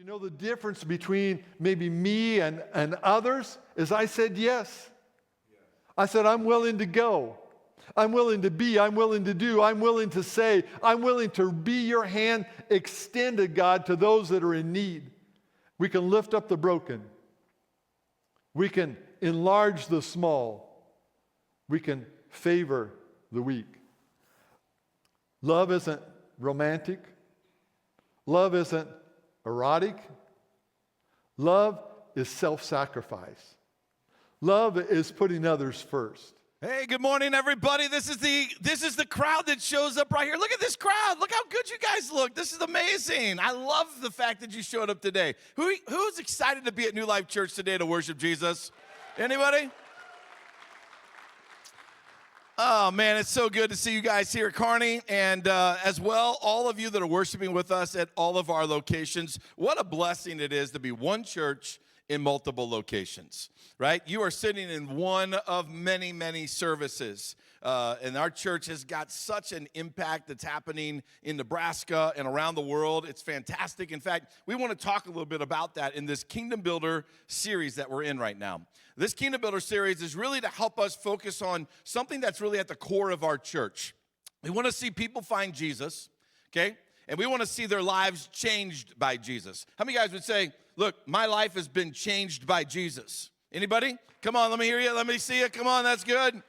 You know the difference between maybe me and others is I said yes. I said, I'm willing to go. I'm willing to be. I'm willing to do. I'm willing to say. I'm willing to be your hand extended, God, to those that are in need. We can lift up the broken. We can enlarge the small. We can favor the weak. Love isn't romantic. Love isn't erotic. Love is self-sacrifice. Love is putting others first. Hey, good morning, everybody. This is the crowd that shows up right here. Look at this crowd. Look how good you guys look. This is amazing. I love the fact that you showed up today. Who's excited to be at New Life Church today to worship Jesus? Anybody? Oh, man, it's so good to see you guys here at Kearney, and as well, all of you that are worshiping with us at all of our locations. What a blessing it is to be one church in multiple locations, right? You are sitting in one of many, many services, and our church has got such an impact that's happening in Nebraska and around the world. It's fantastic. In fact, we want to talk a little bit about that in this Kingdom Builder series that we're in right now. This Kingdom Builder series is really to help us focus on something that's really at the core of our church. We want to see people find Jesus, okay? And we want to see their lives changed by Jesus. How many guys would say, look, my life has been changed by Jesus? Anybody? Come on, let me hear you. Let me see you. Come on, that's good.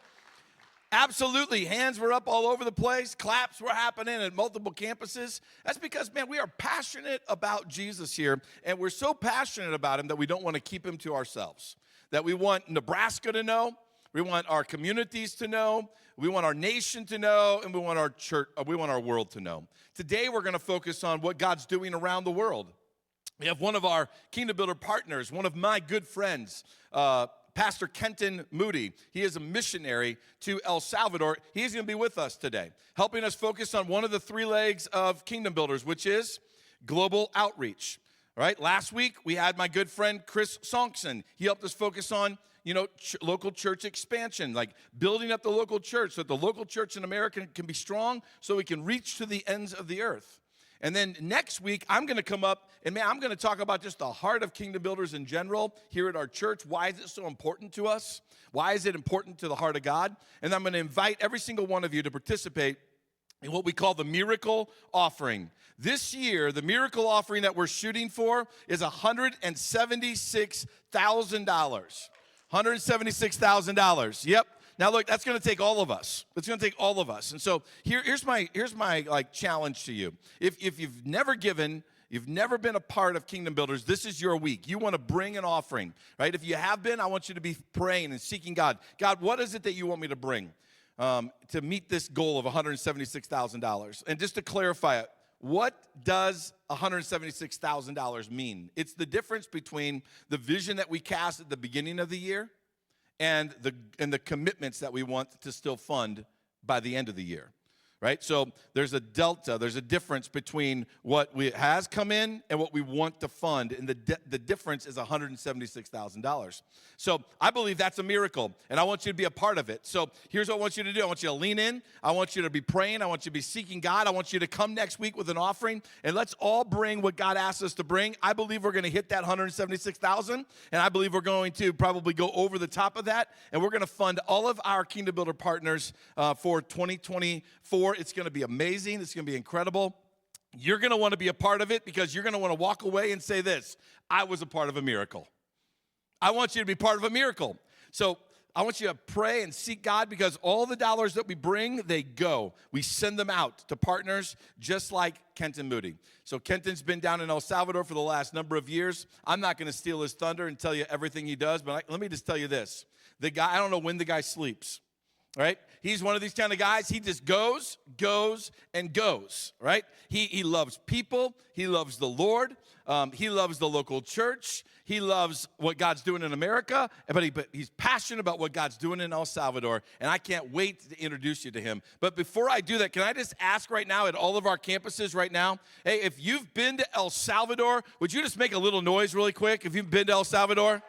Absolutely. Hands were up all over the place. Claps were happening at multiple campuses. That's because, man, we are passionate about Jesus here, and we're so passionate about him that we don't want to keep him to ourselves, that we want Nebraska to know, we want our communities to know, we want our nation to know, and we want our church, we want our world to know. Today, we're going to focus on what God's doing around the world. We have one of our Kingdom Builder partners, one of my good friends, Pastor Kenton Moody. He is a missionary to El Salvador. He's going to be with us today, helping us focus on one of the three legs of Kingdom Builders, which is global outreach. All right, last week we had my good friend Chris Sonkson. He helped us focus on, local church expansion, like building up the local church so that the local church in America can be strong so we can reach to the ends of the earth. And then next week, I'm going to come up, and man, I'm going to talk about just the heart of Kingdom Builders in general here at our church. Why is it so important to us? Why is it important to the heart of God? And I'm going to invite every single one of you to participate in what we call the miracle offering. This year, the miracle offering that we're shooting for is $176,000. $176,000. Yep. Now look, that's going to take all of us. It's going to take all of us. And so here's my challenge to you. If you've never given, you've never been a part of Kingdom Builders, this is your week. You want to bring an offering, right? If you have been, I want you to be praying and seeking God. God, what is it that you want me to bring to meet this goal of $176,000? And just to clarify it, what does $176,000 mean? It's the difference between the vision that we cast at the beginning of the year and the commitments that we want to still fund by the end of the year, right? So there's a delta, there's a difference between what has come in and what we want to fund, and the difference is $176,000. So I believe that's a miracle, and I want you to be a part of it. So here's what I want you to do. I want you to lean in. I want you to be praying. I want you to be seeking God. I want you to come next week with an offering, and let's all bring what God asks us to bring. I believe we're going to hit that $176,000, and I believe we're going to probably go over the top of that, and we're going to fund all of our Kingdom Builder partners for 2024. It's going to be amazing. It's going to be incredible. You're going to want to be a part of it because you're going to want to walk away and say this: I was a part of a miracle. I want you to be part of a miracle. So I want you to pray and seek God, because all the dollars that we bring, they go. We send them out to partners just like Kenton Moody. So Kenton's been down in El Salvador for the last number of years. I'm not going to steal his thunder and tell you everything he does, but let me just tell you this. The guy, I don't know when the guy sleeps. Right? He's one of these kind of guys. He just goes, and goes, right? He loves people. He loves the Lord. He loves the local church. He loves what God's doing in America, but he's passionate about what God's doing in El Salvador, and I can't wait to introduce you to him. But before I do that, can I just ask right now at all of our campuses right now, hey, if you've been to El Salvador, would you just make a little noise really quick if you've been to El Salvador?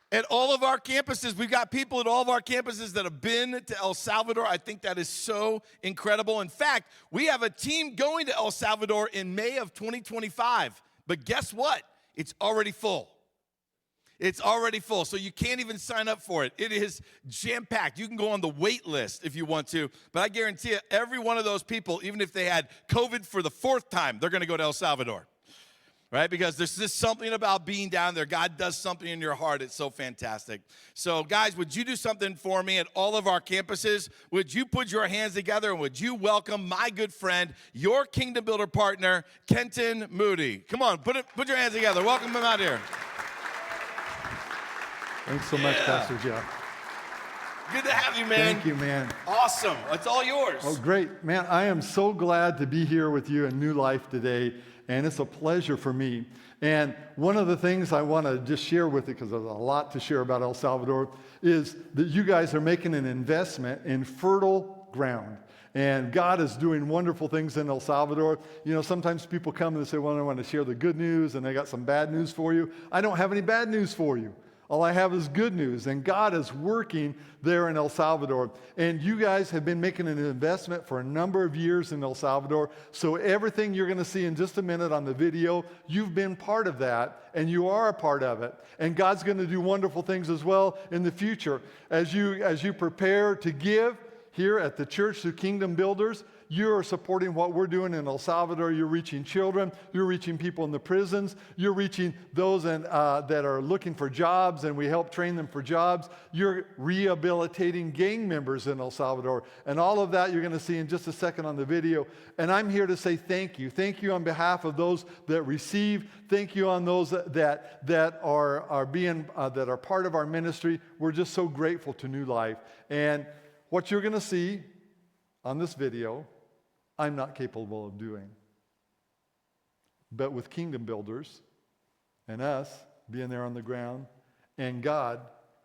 At all of our campuses, we've got people at all of our campuses that have been to El Salvador. I think that is so incredible. In fact, we have a team going to El Salvador in May of 2025. But guess what? It's already full. It's already full, so you can't even sign up for it. It is jam-packed. You can go on the wait list if you want to, but I guarantee you, every one of those people, even if they had COVID for the 4th time, they're going to go to El Salvador. Right? Because there's just something about being down there. God does something in your heart. It's so fantastic. So, guys, would you do something for me at all of our campuses? Would you put your hands together and would you welcome my good friend, your Kingdom Builder partner, Kenton Moody? Come on, put your hands together. Welcome him out here. Thanks so much, Pastor Jeff. Good to have you, man. Thank you, man. Awesome. It's all yours. Oh, great. Man, I am so glad to be here with you in New Life today, and it's a pleasure for me. And one of the things I want to just share with you, because there's a lot to share about El Salvador, is that you guys are making an investment in fertile ground. And God is doing wonderful things in El Salvador. You know, sometimes people come and they say, well, I want to share the good news, and they got some bad news for you. I don't have any bad news for you. All I have is good news, and God is working there in El Salvador. And you guys have been making an investment for a number of years in El Salvador, so everything you're going to see in just a minute on the video, you've been part of that, and you are a part of it. And God's going to do wonderful things as well in the future. As you prepare to give here at the church through Kingdom Builders, you are supporting what we're doing in El Salvador. You're reaching children. You're reaching people in the prisons. You're reaching those that are looking for jobs, and we help train them for jobs. You're rehabilitating gang members in El Salvador. And all of that you're going to see in just a second on the video. And I'm here to say thank you. Thank you on behalf of those that receive. Thank you on those that are part of our ministry. We're just so grateful to New Life. And what you're going to see on this video, I'm not capable of doing. But with Kingdom Builders and us being there on the ground and God,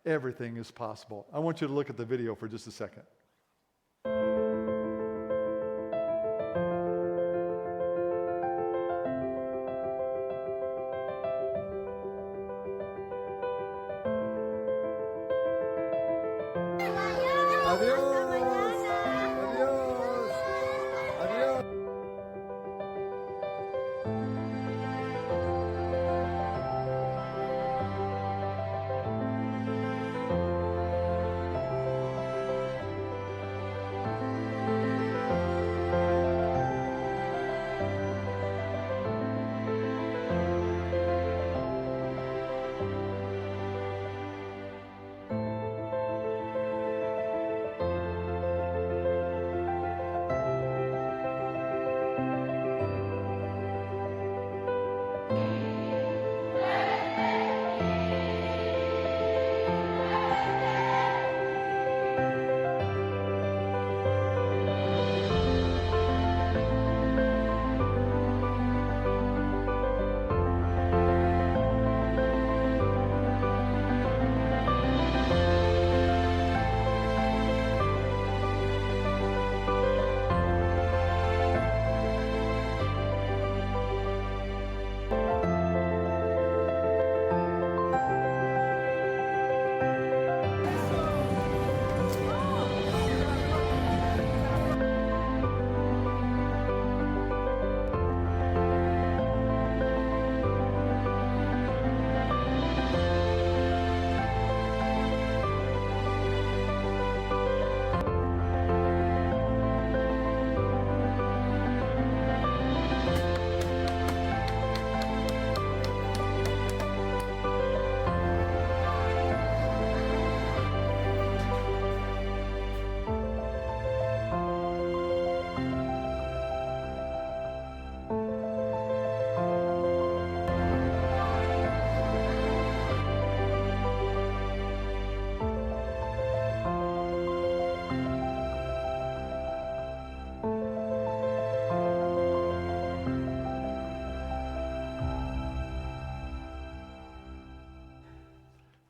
everything is possible. I want you to look at the video for just a second.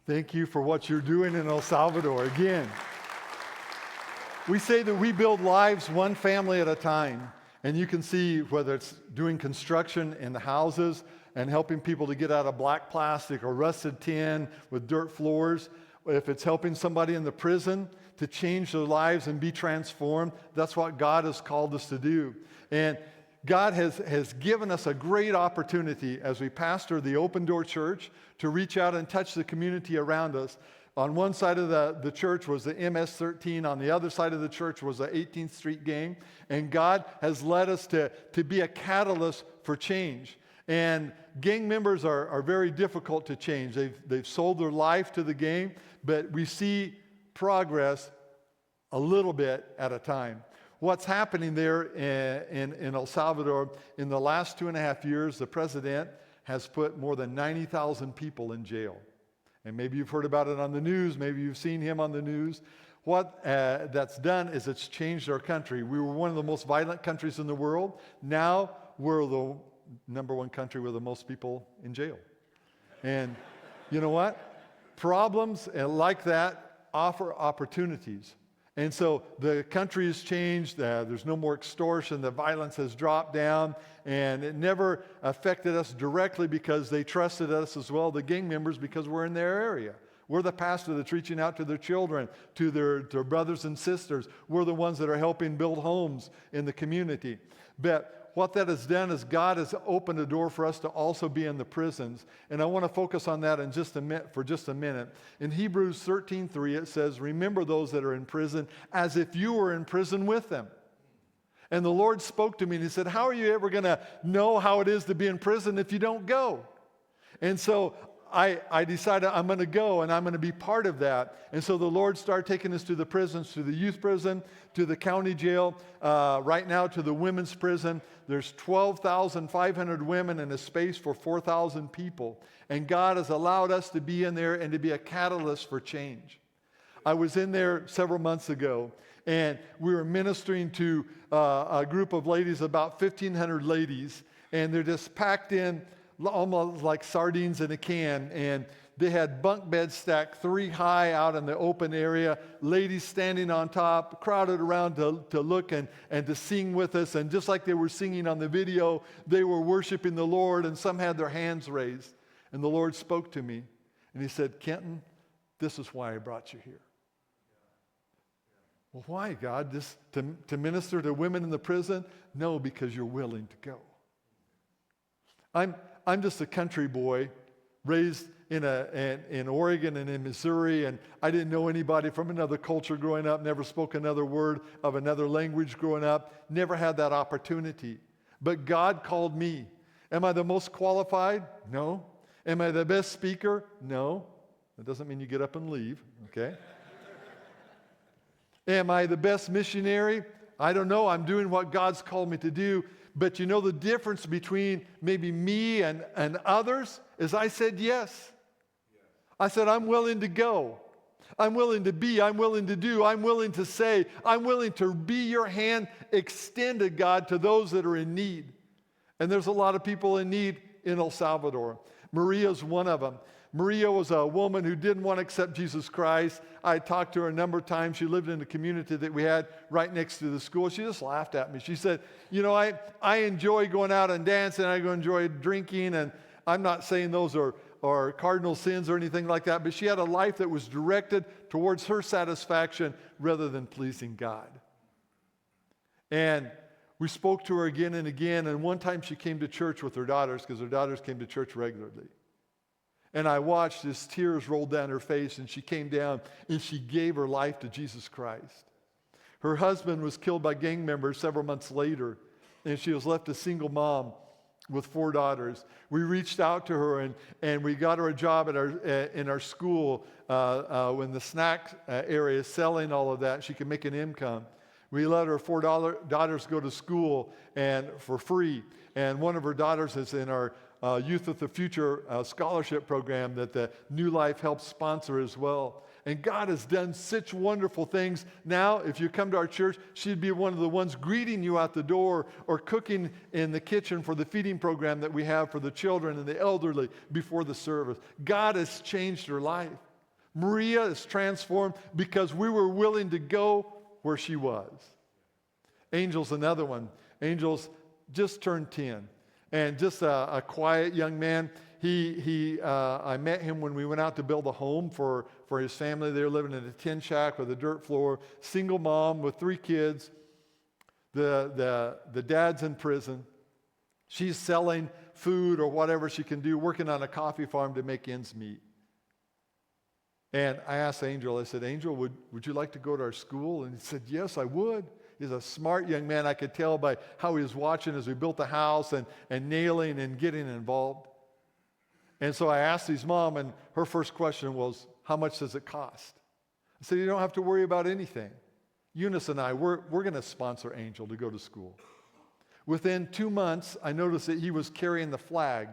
Thank you for what you're doing in El Salvador. Again, we say that we build lives one family at a time. And you can see whether it's doing construction in the houses and helping people to get out of black plastic or rusted tin with dirt floors, if it's helping somebody in the prison to change their lives and be transformed, that's what God has called us to do. And God has given us a great opportunity as we pastor the Open Door Church to reach out and touch the community around us. On one side of the church was the MS-13. On the other side of the church was the 18th Street gang. And God has led us to be a catalyst for change. And gang members are very difficult to change. They've sold their life to the gang, but we see progress a little bit at a time. What's happening there in El Salvador, in the last 2.5 years, the president has put more than 90,000 people in jail. And maybe you've heard about it on the news. Maybe you've seen him on the news. What that's done is it's changed our country. We were one of the most violent countries in the world. Now we're the number one country with the most people in jail. And you know what? Problems like that offer opportunities. And so the country has changed. There's no more extortion. The violence has dropped down. And it never affected us directly because they trusted us as well, the gang members, because we're in their area. We're the pastor that's reaching out to their children, to their brothers and sisters. We're the ones that are helping build homes in the community. But what that has done is God has opened a door for us to also be in the prisons. And I want to focus on that for just a minute. In Hebrews 13:3, it says, remember those that are in prison as if you were in prison with them. And the Lord spoke to me and he said, how are you ever going to know how it is to be in prison if you don't go? And so I decided I'm going to go and I'm going to be part of that. And so the Lord started taking us to the prisons, to the youth prison, to the county jail, right now to the women's prison. There's 12,500 women in a space for 4,000 people. And God has allowed us to be in there and to be a catalyst for change. I was in there several months ago, and we were ministering to a group of ladies, about 1,500 ladies, and they're just packed in almost like sardines in a can, and they had bunk beds stacked 3 high out in the open area, ladies standing on top, crowded around to look and to sing with us, and just like they were singing on the video, they were worshiping the Lord, and some had their hands raised. And the Lord spoke to me, and he said, Kenton, this is why I brought you here. Well, why, God? Just to minister to women in the prison? No, because you're willing to go. I'm just a country boy raised in Oregon and in Missouri, and I didn't know anybody from another culture growing up, never spoke another word of another language growing up, never had that opportunity. But God called me. Am I the most qualified? No. Am I the best speaker? No. That doesn't mean you get up and leave, okay? Am I the best missionary? I don't know. I'm doing what God's called me to do. But you know the difference between maybe me and others is I said yes. I said, I'm willing to go. I'm willing to be. I'm willing to do. I'm willing to say. I'm willing to be your hand extended, God, to those that are in need. And there's a lot of people in need in El Salvador. Maria's one of them. Maria was a woman who didn't want to accept Jesus Christ. I talked to her a number of times. She lived in the community that we had right next to the school. She just laughed at me. She said, you know, I enjoy going out and dancing. I enjoy drinking. And I'm not saying those are cardinal sins or anything like that. But she had a life that was directed towards her satisfaction rather than pleasing God. And we spoke to her again and again. And one time she came to church with her daughters because her daughters came to church regularly. And I watched as tears rolled down her face, and she came down and she gave her life to Jesus Christ. Her husband was killed by gang members several months later, and she was left a single mom with 4 daughters. We reached out to her, and we got her a job in our school in the snack area, selling all of that. She could make an income. We let her 4 daughters go to school and for free. And one of her daughters is in our Youth with the Future scholarship program that the New Life helps sponsor as well. And God has done such wonderful things. Now, if you come to our church, she'd be one of the ones greeting you out the door or cooking in the kitchen for the feeding program that we have for the children and the elderly before the service. God has changed her life. Maria is transformed because we were willing to go where she was. Angel's another one. Angel's just turned 10. and just a quiet young man. I met him when we went out to build a home for his family. They were living in a tin shack with a dirt floor, single mom with 3 kids. The dad's in prison. She's selling food or whatever she can do, working on a coffee farm to make ends meet. And I asked Angel, I said, Angel, would you like to go to our school? And he said, yes, I would. He's a smart young man. I could tell by how he was watching as we built the house and nailing and getting involved. And so I asked his mom, and her first question was, how much does it cost? I said, you don't have to worry about anything. Eunice and I, we're going to sponsor Angel to go to school. Within 2 months, I noticed that he was carrying the flag.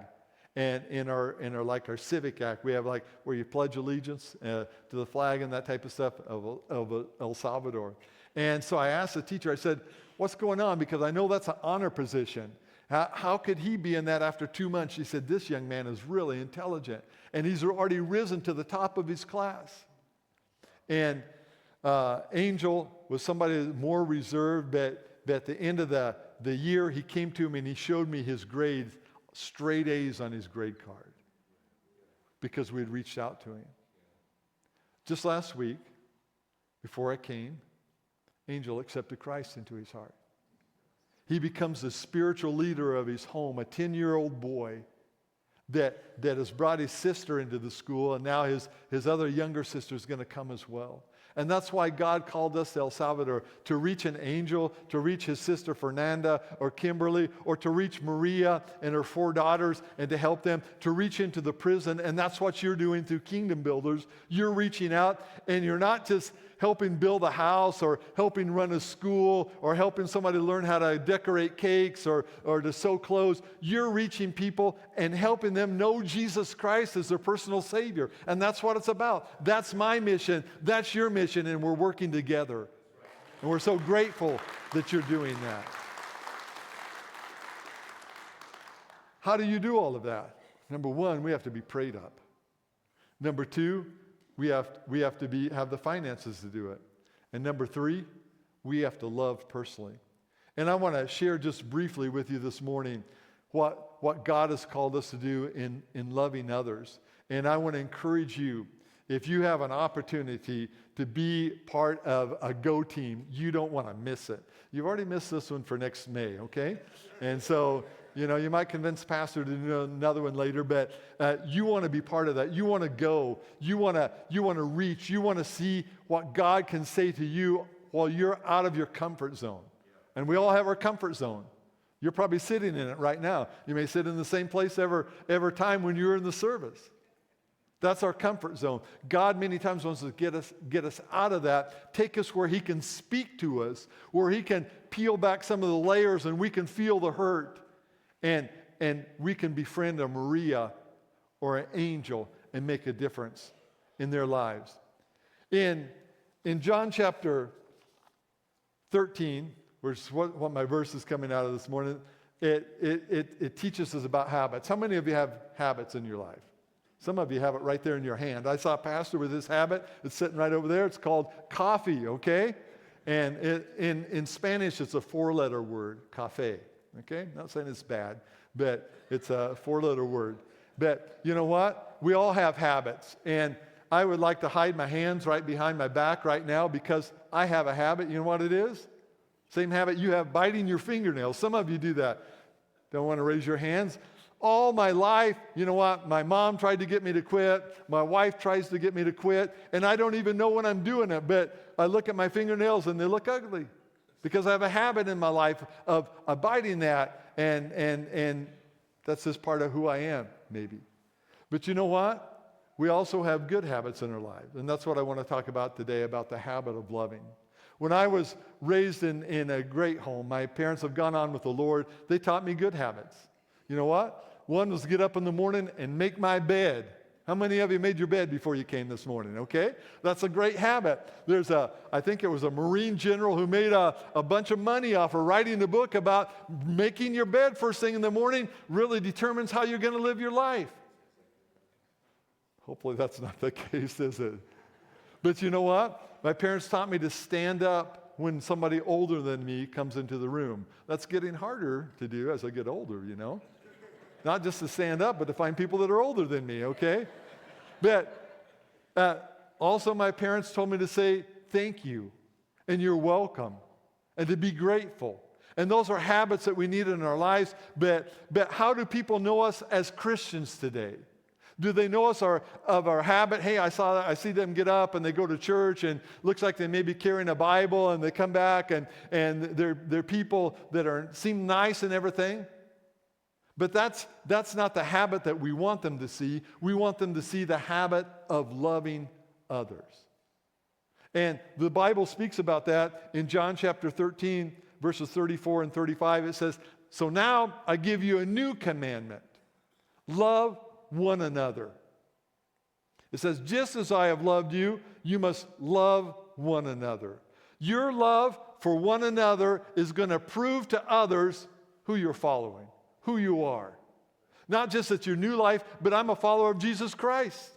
And in our civic act, we have like where you pledge allegiance to the flag and that type of stuff of El Salvador. And so I asked the teacher, I said, what's going on? Because I know that's an honor position. How could he be in that after 2 months? She said, this young man is really intelligent. And he's already risen to the top of his class. And Angel was somebody more reserved, but at the end of the year, he came to me and he showed me his grades, straight A's on his grade card, because we had reached out to him. Just last week, before I came, Angel accepted Christ into his heart. He becomes the spiritual leader of his home, a 10-year-old boy that has brought his sister into the school, and now his other younger sister is going to come as well. And that's why God called us to El Salvador, to reach an Angel, to reach his sister Fernanda or Kimberly, or to reach Maria and her 4 daughters and to help them to reach into the prison. And that's what you're doing through Kingdom Builders. You're reaching out, and you're not just helping build a house or helping run a school or helping somebody learn how to decorate cakes or to sew clothes. You're reaching people and helping them know Jesus Christ as their personal Savior. And that's what it's about. That's my mission. That's your mission, and we're working together. And we're so grateful that you're doing that. How do you do all of that? Number 1, we have to be prayed up. Number 2, we have to have the finances to do it. And number 3, we have to love personally. And I want to share just briefly with you this morning what God has called us to do in loving others. And I want to encourage you, if you have an opportunity to be part of a Go team, you don't want to miss it. You've already missed this one for next May, okay? And so, you might convince Pastor to do another one later, but you want to be part of that. You want to go. You want to reach. You want to see what God can say to you while you're out of your comfort zone. And we all have our comfort zone. You're probably sitting in it right now. You may sit in the same place every time when you're in the service. That's our comfort zone. God many times wants to get us out of that, take us where he can speak to us, where he can peel back some of the layers and we can feel the hurt. And we can befriend a Maria or an Angel and make a difference in their lives. In John chapter 13, which is what my verse is coming out of this morning, it teaches us about habits. How many of you have habits in your life? Some of you have it right there in your hand. I saw a pastor with this habit. It's sitting right over there. It's called coffee, okay? And in Spanish, it's a 4-letter word, café. Okay? Not saying it's bad, but it's a 4-letter word. But you know what? We all have habits. And I would like to hide my hands right behind my back right now because I have a habit. You know what it is? Same habit you have, biting your fingernails. Some of you do that. Don't want to raise your hands. All my life, you know what? My mom tried to get me to quit. My wife tries to get me to quit. And I don't even know when I'm doing it. But I look at my fingernails and they look ugly. Because I have a habit in my life of abiding that, and that's just part of who I am, maybe. But you know what? We also have good habits in our lives, and that's what I want to talk about today, about the habit of loving. When I was raised in a great home, my parents have gone on with the Lord. They taught me good habits. You know what? One was to get up in the morning and make my bed. How many of you made your bed before you came this morning, okay? That's a great habit. I think it was a Marine general who made a bunch of money off of writing a book about making your bed first thing in the morning really determines how you're going to live your life. Hopefully that's not the case, is it? But you know what? My parents taught me to stand up when somebody older than me comes into the room. That's getting harder to do as I get older, Not just to stand up, but to find people that are older than me, okay? But also my parents told me to say thank you and you're welcome and to be grateful. And those are habits that we need in our lives. But how do people know us as Christians today? Do they know us of our habit? Hey, I see them get up and they go to church and looks like they may be carrying a Bible and they come back and they're people that seem nice and everything. But that's not the habit that we want them to see. We want them to see the habit of loving others. And the Bible speaks about that in John chapter 13, verses 34 and 35. It says, "So now I give you a new commandment. Love one another." It says, "Just as I have loved you, you must love one another." Your love for one another is going to prove to others who you're following, who you are. Not just that you're new life, but I'm a follower of Jesus Christ.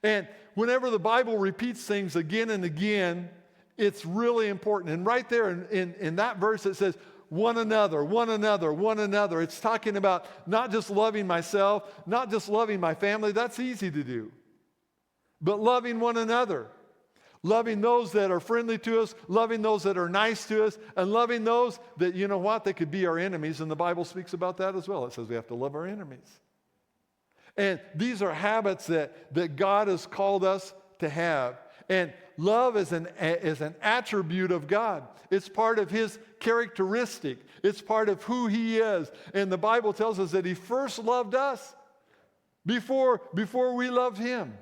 And whenever the Bible repeats things again and again, it's really important. And right there in that verse it says, one another, one another, one another. It's talking about not just loving myself, not just loving my family. That's easy to do. But loving one another. Loving those that are friendly to us, loving those that are nice to us, and loving those that, you know what, they could be our enemies. And the Bible speaks about that as well. It says we have to love our enemies. And these are habits that God has called us to have. And love is an attribute of God. It's part of His characteristic. It's part of who He is. And the Bible tells us that He first loved us before we loved Him.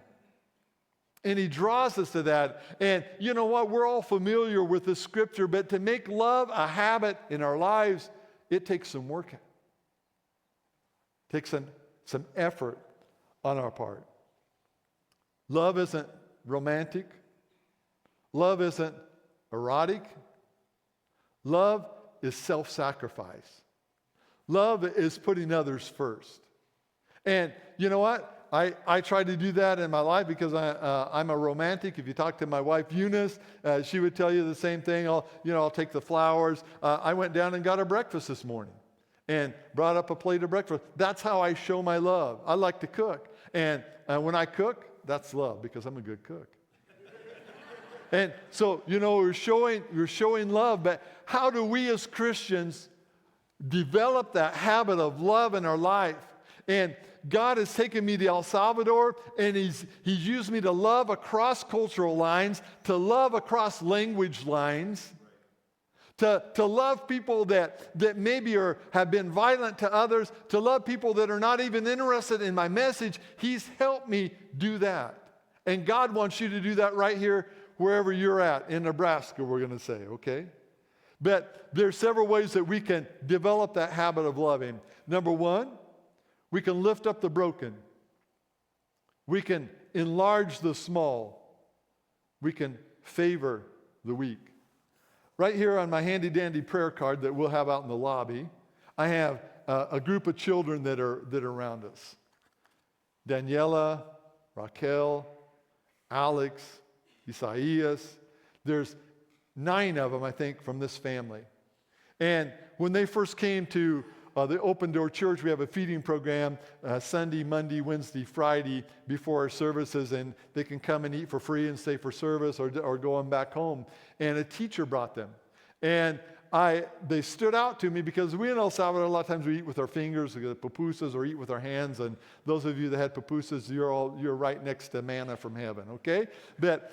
And He draws us to that. And you know what? We're all familiar with the scripture, but to make love a habit in our lives, it takes some work. It takes some effort on our part. Love isn't romantic. Love isn't erotic. Love is self-sacrifice. Love is putting others first. And you know what? I try to do that in my life because I'm a romantic. If you talk to my wife Eunice, she would tell you the same thing. I'll take the flowers. I went down and got her breakfast this morning and brought up a plate of breakfast. That's how I show my love. I like to cook. And when I cook, that's love because I'm a good cook. And so, we're showing love, but how do we as Christians develop that habit of love in our life? And God has taken me to El Salvador, and He's used me to love across cultural lines, to love across language lines, to love people that maybe have been violent to others, to love people that are not even interested in my message. He's helped me do that. And God wants you to do that right here, wherever you're at, in Nebraska, we're going to say, okay? But there's several ways that we can develop that habit of loving. Number one, we can lift up the broken. We can enlarge the small. We can favor the weak. Right here on my handy-dandy prayer card that we'll have out in the lobby, I have a group of children that are around us. Daniela, Raquel, Alex, Isaias. There's 9 of them, I think, from this family. And when they first came to the Open Door Church, we have a feeding program Sunday, Monday, Wednesday, Friday before our services, and they can come and eat for free and stay for service or go on back home. And a teacher brought them. And they stood out to me because we in El Salvador, a lot of times we eat with our fingers, pupusas, or eat with our hands. And those of you that had pupusas, you're right next to manna from heaven, okay? But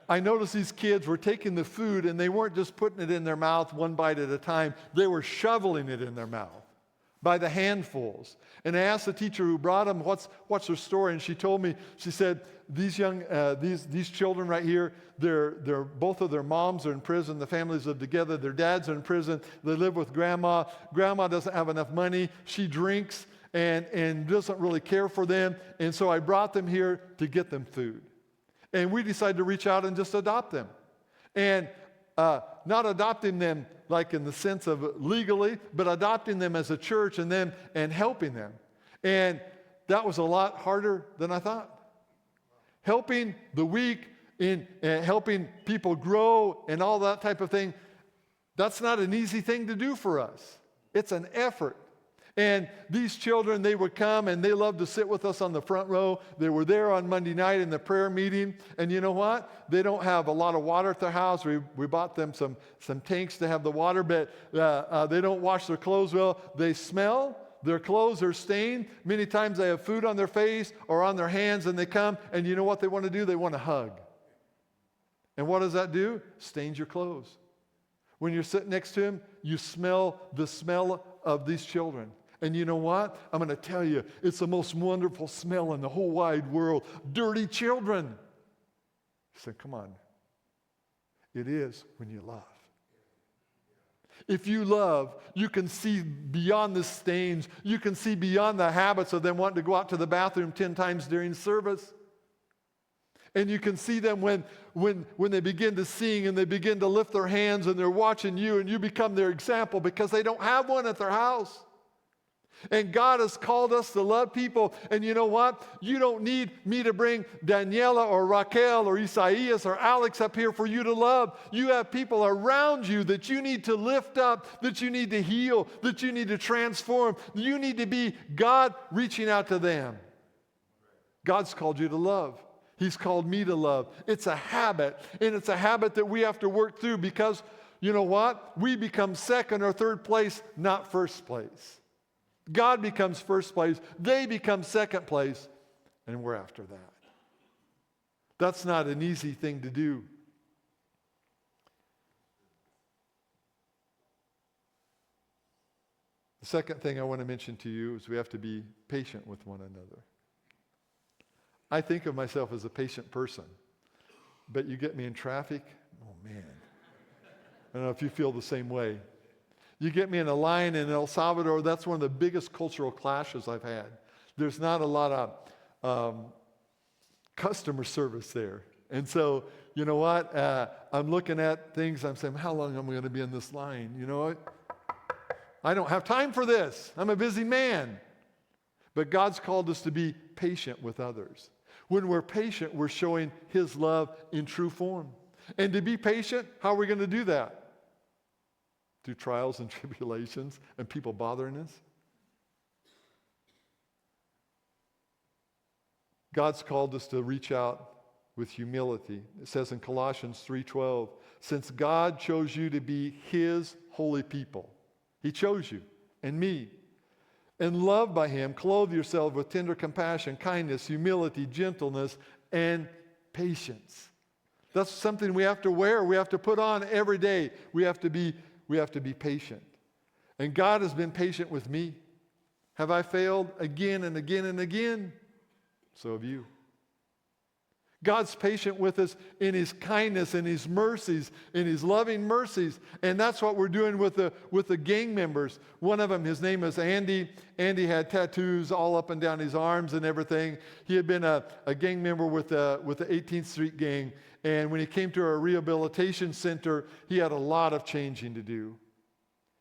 I noticed these kids were taking the food and they weren't just putting it in their mouth one bite at a time. They were shoveling it in their mouth by the handfuls. And I asked the teacher who brought them, what's their story? And she told me, she said, these children right here, they're both of their moms are in prison. The families live together. Their dads are in prison. They live with grandma. Grandma doesn't have enough money. She drinks and doesn't really care for them. And so I brought them here to get them food. And we decided to reach out and just adopt them. And not adopting them like in the sense of legally, but adopting them as a church and helping them. And that was a lot harder than I thought. Helping the weak in helping people grow and all that type of thing, that's not an easy thing to do for us. It's an effort. And these children, they would come and they loved to sit with us on the front row. They were there on Monday night in the prayer meeting. And you know what? They don't have a lot of water at their house. We bought them some tanks to have the water, but they don't wash their clothes well. They smell. Their clothes are stained. Many times they have food on their face or on their hands, and they come, and you know what they want to do? They want to hug. And what does that do? Stains your clothes. When you're sitting next to them, you smell the smell of these children. And you know what? I'm going to tell you, it's the most wonderful smell in the whole wide world. Dirty children. You say, come on. It is when you love. If you love, you can see beyond the stains. You can see beyond the habits of them wanting to go out to the bathroom 10 times during service. And you can see them when they begin to sing and they begin to lift their hands and they're watching you and you become their example because they don't have one at their house. And God has called us to love people. And you know what? You don't need me to bring Daniela or Raquel or Isaias or Alex up here for you to love. You have people around you that you need to lift up, that you need to heal, that you need to transform. You need to be God reaching out to them. God's called you to love. He's called me to love. It's a habit, and it's a habit that we have to work through because, you know what? We become second or third place, not first place. God becomes first place, they become second place, and we're after that. That's not an easy thing to do. The second thing I want to mention to you is we have to be patient with one another. I think of myself as a patient person, but you get me in traffic, oh man. I don't know if you feel the same way. You get me in a line in El Salvador, that's one of the biggest cultural clashes I've had. There's not a lot of customer service there. And so, you know what? I'm looking at things, I'm saying, how long am I going to be in this line? You know what? I don't have time for this. I'm a busy man. But God's called us to be patient with others. When we're patient, we're showing His love in true form. And to be patient, how are we going to do that? Through trials and tribulations and people bothering us? God's called us to reach out with humility. It says in Colossians 3:12, since God chose you to be His holy people, He chose you and me. And loved by Him, clothe yourself with tender compassion, kindness, humility, gentleness, and patience. That's something we have to wear. We have to put on every day. We have to be patient. And God has been patient with me. Have I failed again and again and again? So have you. God's patient with us in His kindness and His mercies, in His loving mercies. And that's what we're doing with the gang members. One of them, his name is Andy. Andy had tattoos all up and down his arms and everything. He had been a gang member with the 18th Street gang. And when he came to our rehabilitation center, he had a lot of changing to do.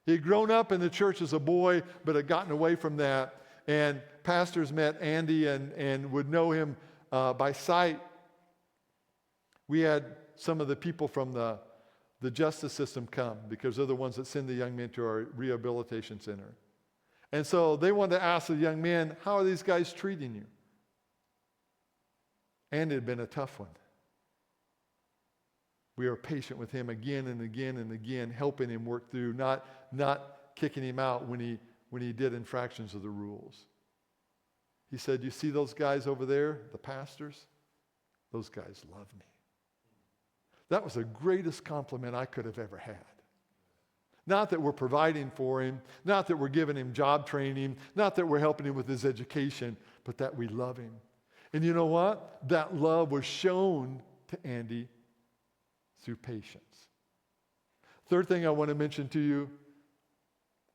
He had grown up in the church as a boy, but had gotten away from that. And pastors met Andy and would know him by sight. We had some of the people from the justice system come because they're the ones that send the young men to our rehabilitation center. And so they wanted to ask the young men, how are these guys treating you? And it had been a tough one. We are patient with him again and again and again, helping him work through, not kicking him out when he did infractions of the rules. He said, you see those guys over there, the pastors? Those guys love me. That was the greatest compliment I could have ever had. Not that we're providing for him, not that we're giving him job training, not that we're helping him with his education, but that we love him. And you know what? That love was shown to Andy through patience. Third thing I want to mention to you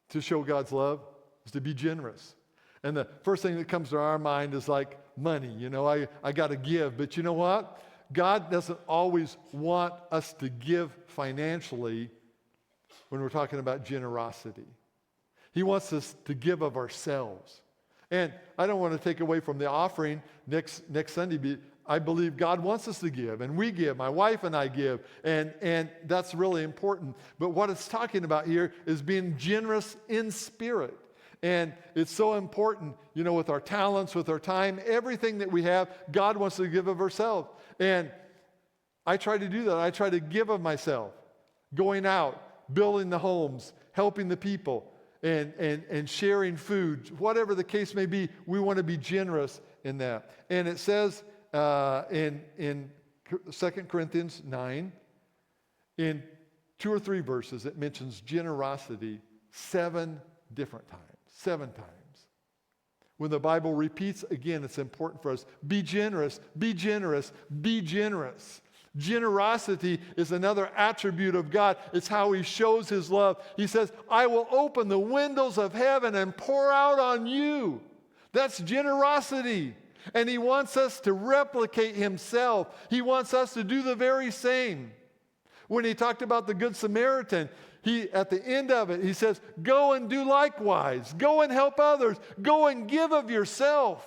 to show God's love is to be generous. And the first thing that comes to our mind is like money. You know, I got to give. But you know what? God doesn't always want us to give financially when we're talking about generosity. He wants us to give of ourselves. And I don't want to take away from the offering next Sunday. But I believe God wants us to give, and we give. My wife and I give, and that's really important. But what it's talking about here is being generous in spirit. And it's so important, with our talents, with our time, everything that we have, God wants to give of ourselves. And I try to do that. I try to give of myself, going out, building the homes, helping the people, and sharing food. Whatever the case may be, we want to be generous in that. And it says in 2 Corinthians 9, in 2 or 3 verses, it mentions generosity 7 different times. 7 times. When the Bible repeats, again, it's important for us. Be generous, be generous, be generous. Generosity is another attribute of God. It's how He shows His love. He says, I will open the windows of heaven and pour out on you. That's generosity. And He wants us to replicate Himself. He wants us to do the very same. When He talked about the Good Samaritan, at the end of it, He says, go and do likewise. Go and help others. Go and give of yourself.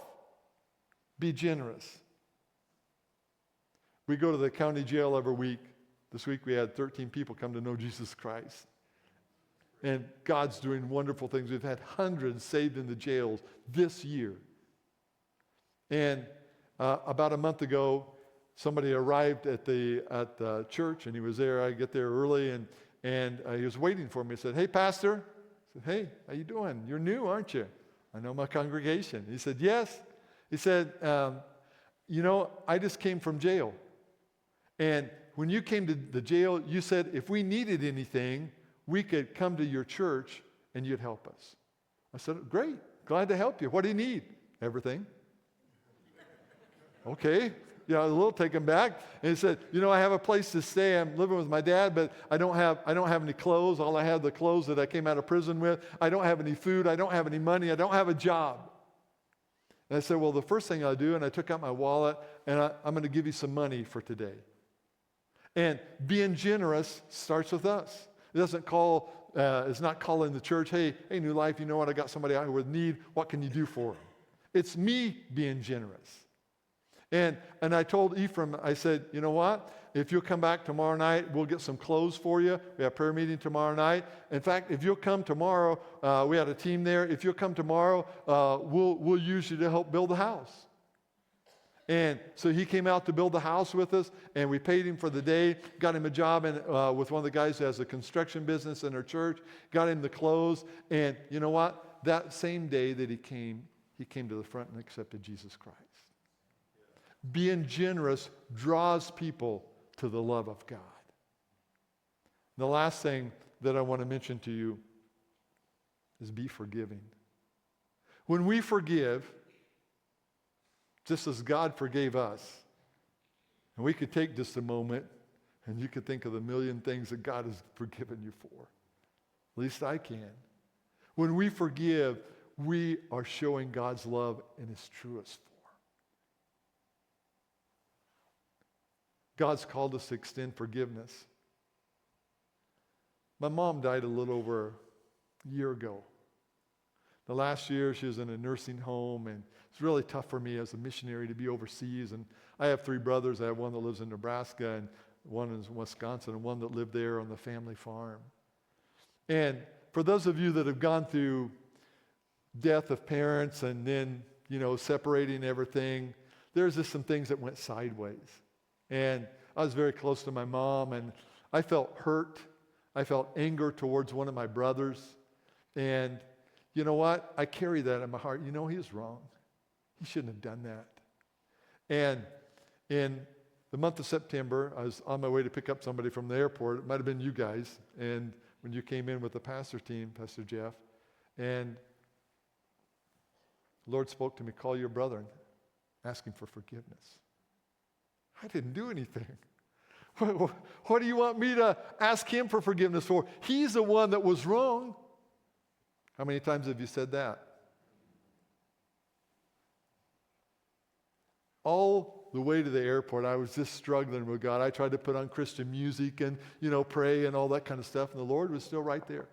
Be generous. We go to the county jail every week. This week we had 13 people come to know Jesus Christ. And God's doing wonderful things. We've had hundreds saved in the jails this year. And about a month ago, somebody arrived at the church, and he was there. I get there early, and he was waiting for me. He said, hey, Pastor. I said, hey, how you doing? You're new, aren't you? I know my congregation. He said, yes. He said, I just came from jail. And when you came to the jail, you said if we needed anything, we could come to your church and you'd help us. I said, great, glad to help you. What do you need? Everything. Okay. I was a little taken back. And he said, I have a place to stay. I'm living with my dad, but I don't have any clothes. All I have the clothes that I came out of prison with. I don't have any food. I don't have any money. I don't have a job. And I said, well, the first thing I'll do, and I took out my wallet, and I'm going to give you some money for today. And being generous starts with us. It doesn't it's not calling the church, hey, New Life, you know what? I got somebody out here with need. What can you do for them? It's me being generous. And I told Ephraim, I said, you know what? If you'll come back tomorrow night, we'll get some clothes for you. We have prayer meeting tomorrow night. In fact, if you'll come tomorrow, we had a team there. If you'll come tomorrow, we'll use you to help build the house. And so he came out to build the house with us, and we paid him for the day, got him a job with one of the guys who has a construction business in our church, got him the clothes, and you know what? That same day that he came to the front and accepted Jesus Christ. Being generous draws people to the love of God. The last thing that I want to mention to you is be forgiving. When we forgive, just as God forgave us, and we could take just a moment and you could think of the million things that God has forgiven you for. At least I can. When we forgive, we are showing God's love in His truest form. God's called us to extend forgiveness. My mom died a little over a year ago. The last year she was in a nursing home, and it's really tough for me as a missionary to be overseas. And I have 3 brothers. I have one that lives in Nebraska, and one in Wisconsin, and one that lived there on the family farm. And for those of you that have gone through death of parents and then, separating everything, there's just some things that went sideways. And I was very close to my mom, and I felt hurt. I felt anger towards one of my brothers. And you know what? I carry that in my heart. He was wrong. He shouldn't have done that. And in the month of September, I was on my way to pick up somebody from the airport. It might have been you guys. And when you came in with the pastor team, Pastor Jeff, and the Lord spoke to me, call your brother and ask him for forgiveness. I didn't do anything. What do you want me to ask him for forgiveness for? He's the one that was wrong. How many times have you said that? All the way to the airport, I was just struggling with God. I tried to put on Christian music and, pray and all that kind of stuff, and the Lord was still right there.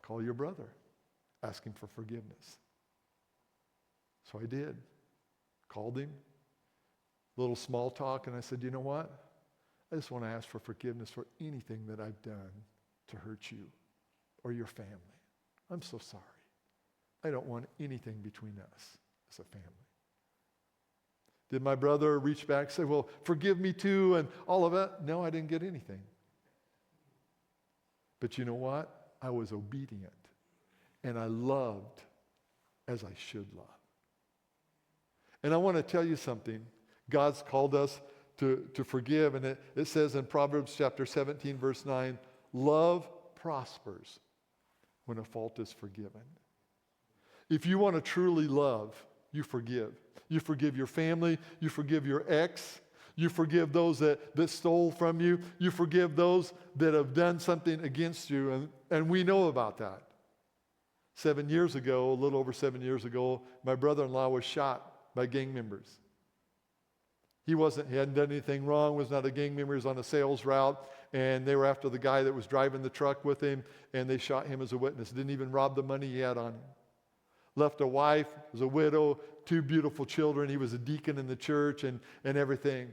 Call your brother. Ask him for forgiveness. So I did. Called him. A little small talk, and I said, you know what? I just want to ask for forgiveness for anything that I've done to hurt you or your family. I'm so sorry. I don't want anything between us as a family. Did my brother reach back and say, well, forgive me too, and all of that? No, I didn't get anything. But you know what? I was obedient, and I loved as I should love. And I want to tell you something. God's called us to forgive, and it says in Proverbs chapter 17, verse 9, love prospers when a fault is forgiven. If you want to truly love, you forgive. You forgive your family. You forgive your ex. You forgive those that stole from you. You forgive those that have done something against you. And we know about that. 7 years ago, a little over 7 years ago, my brother-in-law was shot by gang members. He hadn't done anything wrong, was not a gang member, he was on a sales route, and they were after the guy that was driving the truck with him, and they shot him as a witness. Didn't even rob the money he had on him. Left a wife, was a widow, 2 beautiful children. He was a deacon in the church and everything.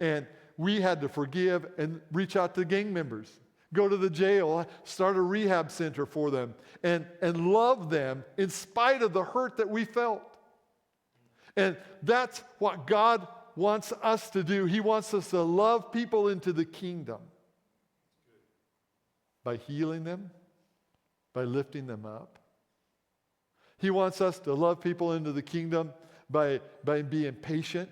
And we had to forgive and reach out to gang members. Go to the jail, start a rehab center for them, and love them in spite of the hurt that we felt. And that's what God wants us to do. He wants us to love people into the kingdom by healing them, by lifting them up. He wants us to love people into the kingdom by being patient.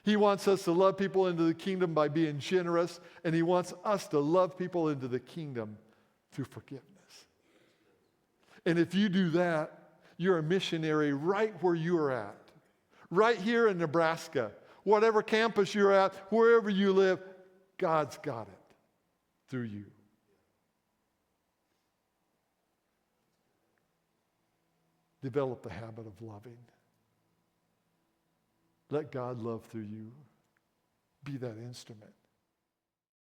He wants us to love people into the kingdom by being generous. And he wants us to love people into the kingdom through forgiveness. And if you do that, you're a missionary right where you are at. Right here in Nebraska. Whatever campus you're at, wherever you live, God's got it through you. Develop the habit of loving. Let God love through you. Be that instrument.